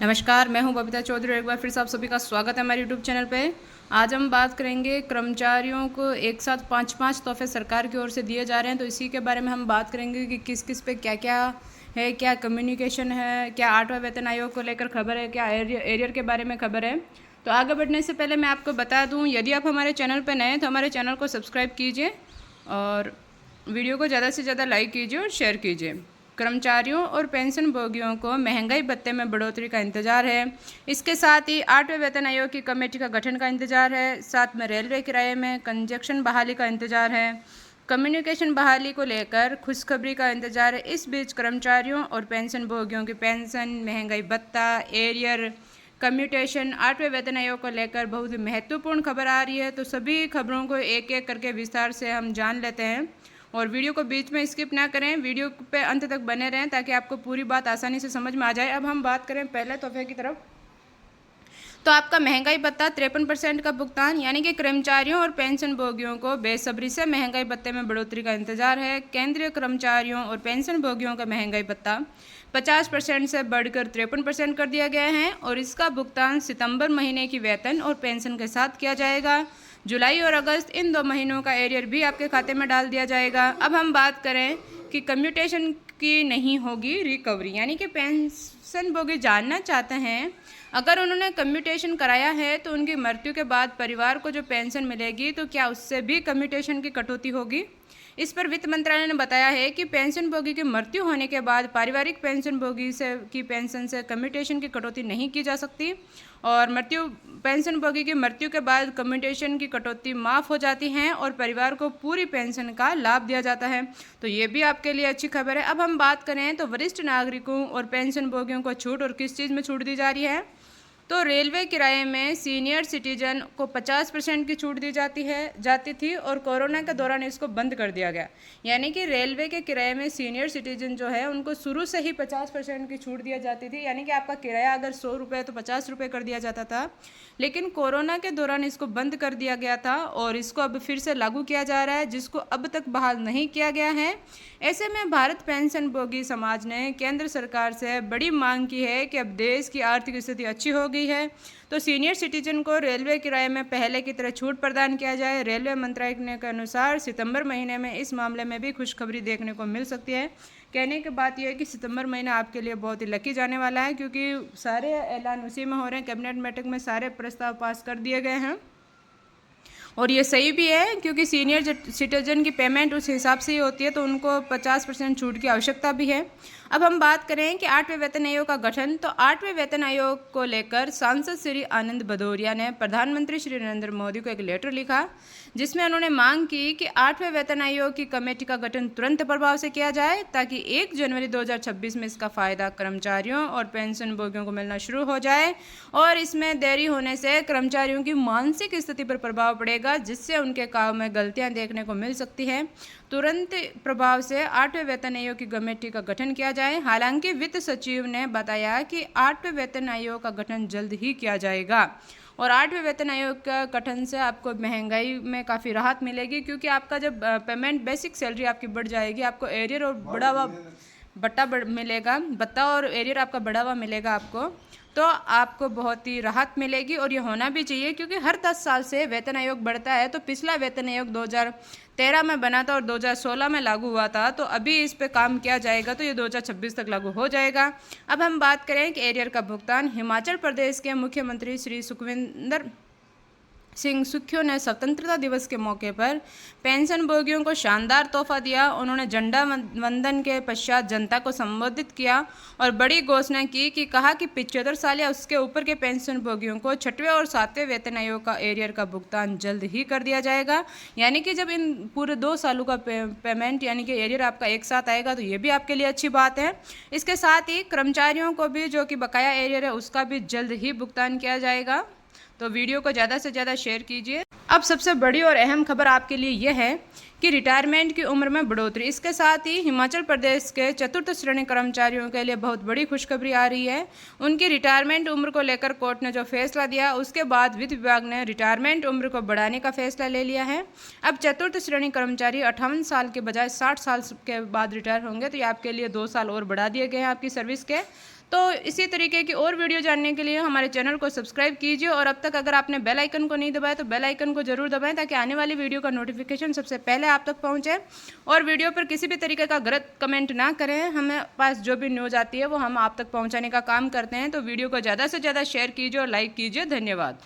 नमस्कार, मैं हूं बबीता चौधरी। एक बार फिर से आप सभी का स्वागत है हमारे यूट्यूब चैनल पे। आज हम बात करेंगे कर्मचारियों को एक साथ 5-5 तोहफे सरकार की ओर से दिए जा रहे हैं, तो इसी के बारे में हम बात करेंगे कि किस किस पे क्या क्या है, क्या कम्युनिकेशन है, क्या 8वां वेतन आयोग को लेकर खबर है, क्या एरियर के बारे में खबर है। तो आगे बढ़ने से पहले मैं आपको बता दूँ, यदि आप हमारे चैनल पर नए हैं तो हमारे चैनल को सब्सक्राइब कीजिए और वीडियो को ज़्यादा से ज़्यादा लाइक कीजिए और शेयर कीजिए। कर्मचारियों और पेंशन भोगियों को महंगाई भत्ते में बढ़ोतरी का इंतजार है। इसके साथ ही 8वें वेतन आयोग की कमेटी का गठन का इंतजार है। साथ में रेलवे किराए में कंजक्शन बहाली का इंतजार है। कम्युनिकेशन बहाली को लेकर खुशखबरी का इंतजार है। इस बीच कर्मचारियों और पेंशन भोगियों की पेंशन, महंगाई भत्ता, एरियर, कम्यूटेशन, 8वें वेतन आयोग को लेकर बहुत ही महत्वपूर्ण खबर आ रही है। तो सभी खबरों को एक एक करके विस्तार से हम जान लेते हैं और वीडियो को बीच में स्किप ना करें, वीडियो पे अंत तक बने रहें ताकि आपको पूरी बात आसानी से समझ में आ जाए। अब हम बात करें पहले तोहफे की तरफ, तो आपका महंगाई भत्ता 53% का भुगतान, यानी कि कर्मचारियों और पेंशन भोगियों को बेसब्री से महंगाई भत्ते में बढ़ोतरी का इंतजार है। केंद्रीय कर्मचारियों और पेंशन भोगियों का महंगाई भत्ता 50% से बढ़कर 53% कर दिया गया है और इसका भुगतान सितंबर महीने की वेतन और पेंशन के साथ किया जाएगा। जुलाई और अगस्त इन 2 महीनों का एरियर भी आपके खाते में डाल दिया जाएगा। अब हम बात करें कि कम्यूटेशन की नहीं होगी रिकवरी, यानी कि पेंशन भोगी जानना चाहते हैं अगर उन्होंने कम्यूटेशन कराया है तो उनकी मृत्यु के बाद परिवार को जो पेंशन मिलेगी तो क्या उससे भी कम्यूटेशन की कटौती होगी। इस पर वित्त मंत्रालय ने बताया है कि पेंशन भोगी की मृत्यु होने के बाद पारिवारिक पेंशन भोगी से की पेंशन से कम्यूटेशन की कटौती नहीं की जा सकती और पेंशन भोगी की मृत्यु के बाद कम्यूटेशन की कटौती माफ़ हो जाती है और परिवार को पूरी पेंशन का लाभ दिया जाता है। तो ये भी आपके लिए अच्छी खबर है। अब हम बात करें तो वरिष्ठ नागरिकों और पेंशन भोगियों को छूट, और किस चीज़ में छूट दी जा रही है, तो रेलवे किराए में सीनियर सिटीजन को 50% की छूट दी जाती थी और कोरोना के दौरान इसको बंद कर दिया गया। यानी कि रेलवे के किराए में सीनियर सिटीजन जो है उनको शुरू से ही 50% की छूट दिया जाती थी, यानी कि आपका किराया अगर 100 रुपये तो 50 रुपये कर दिया जाता था। लेकिन कोरोना के दौरान इसको बंद कर दिया गया था और इसको अब फिर से लागू किया जा रहा है, जिसको अब तक बहाल नहीं किया गया है। ऐसे में भारत पेंशन भोगी समाज ने केंद्र सरकार से बड़ी मांग की है कि अब देश की आर्थिक स्थिति अच्छी हो गई है तो सीनियर सिटीजन को रेलवे किराए में पहले की तरह छूट प्रदान किया जाए। रेलवे मंत्रालय के अनुसार सितंबर महीने में इस मामले में भी खुशखबरी देखने को मिल सकती है। कहने की बात यह है कि सितंबर महीना आपके लिए बहुत ही लकी जाने वाला है, क्योंकि सारे ऐलान उसी में हो रहे हैं। कैबिनेट बैठक में सारे प्रस्ताव पास कर दिए गए हैं और ये सही भी है, क्योंकि सीनियर सिटीजन की पेमेंट उस हिसाब से ही होती है तो उनको 50% छूट की आवश्यकता भी है। अब हम बात करें कि 8वें वेतन आयोग का गठन, तो 8वें वेतन आयोग को लेकर सांसद श्री आनंद भदौरिया ने प्रधानमंत्री श्री नरेंद्र मोदी को एक लेटर लिखा, जिसमें उन्होंने मांग की कि 8वें वेतन आयोग की कमेटी का गठन तुरंत प्रभाव से किया जाए ताकि 1 जनवरी 2026 में इसका फायदा कर्मचारियों और पेंशन भोगियों को मिलना शुरू हो जाए और इसमें देरी होने से कर्मचारियों की मानसिक स्थिति पर प्रभाव पड़ेगा, जिससे उनके काम में गलतियां देखने को मिल सकती हैं। तुरंत प्रभाव से 8वें वेतन आयोग की कमेटी का गठन किया जाए। हालांकि वित्त सचिव ने बताया कि 8वें वेतन आयोग का गठन जल्द ही किया जाएगा और 8वें वेतन आयोग का गठन से आपको महंगाई में काफ़ी राहत मिलेगी, क्योंकि आपका जब पेमेंट बेसिक सैलरी आपकी बढ़ जाएगी, आपको एरियर और भत्ता और एरियर आपका बढ़ा हुआ मिलेगा आपको, तो आपको बहुत ही राहत मिलेगी और ये होना भी चाहिए, क्योंकि हर 10 साल से वेतन आयोग बढ़ता है। तो पिछला वेतन आयोग 2013 में बना था और 2016 में लागू हुआ था, तो अभी इस पे काम किया जाएगा तो ये 2026 तक लागू हो जाएगा। अब हम बात करें कि एरियर का भुगतान, हिमाचल प्रदेश के मुख्यमंत्री श्री सुखविंदर सिंह सुक्खू ने स्वतंत्रता दिवस के मौके पर पेंशन भोगियों को शानदार तोहफा दिया। उन्होंने झंडा वंदन के पश्चात जनता को संबोधित किया और बड़ी घोषणा की कि कहा कि 75 साल या उसके ऊपर के पेंशन भोगियों को 6वें और 7वें वेतन आयोग का एरियर का भुगतान जल्द ही कर दिया जाएगा। यानी कि जब इन पूरे 2 सालों का पेमेंट यानी कि एरियर आपका एक साथ आएगा तो ये भी आपके लिए अच्छी बात है। इसके साथ ही कर्मचारियों को भी जो कि बकाया एरियर है उसका भी जल्द ही भुगतान किया जाएगा। तो वीडियो को ज़्यादा से ज़्यादा शेयर कीजिए। अब सबसे बड़ी और अहम खबर आपके लिए यह है कि रिटायरमेंट की उम्र में बढ़ोतरी। इसके साथ ही हिमाचल प्रदेश के चतुर्थ श्रेणी कर्मचारियों के लिए बहुत बड़ी खुशखबरी आ रही है। उनकी रिटायरमेंट उम्र को लेकर कोर्ट ने जो फैसला दिया उसके बाद वित्त विभाग ने रिटायरमेंट उम्र को बढ़ाने का फैसला ले लिया है। अब चतुर्थ श्रेणी कर्मचारी 58 साल के बजाय 60 साल के बाद रिटायर होंगे, तो ये आपके लिए 2 साल और बढ़ा दिए गए हैं आपकी सर्विस के। तो इसी तरीके की और वीडियो जानने के लिए हमारे चैनल को सब्सक्राइब कीजिए और अब तक अगर आपने बेल आइकन को नहीं दबाया तो बेल आइकन को जरूर दबाएं ताकि आने वाली वीडियो का नोटिफिकेशन सबसे पहले आप तक पहुंचे। और वीडियो पर किसी भी तरीके का गलत कमेंट ना करें, हमें पास जो भी न्यूज़ आती है वो हम आप तक पहुँचाने का काम करते हैं। तो वीडियो को ज़्यादा से ज़्यादा शेयर कीजिए और लाइक कीजिए। धन्यवाद।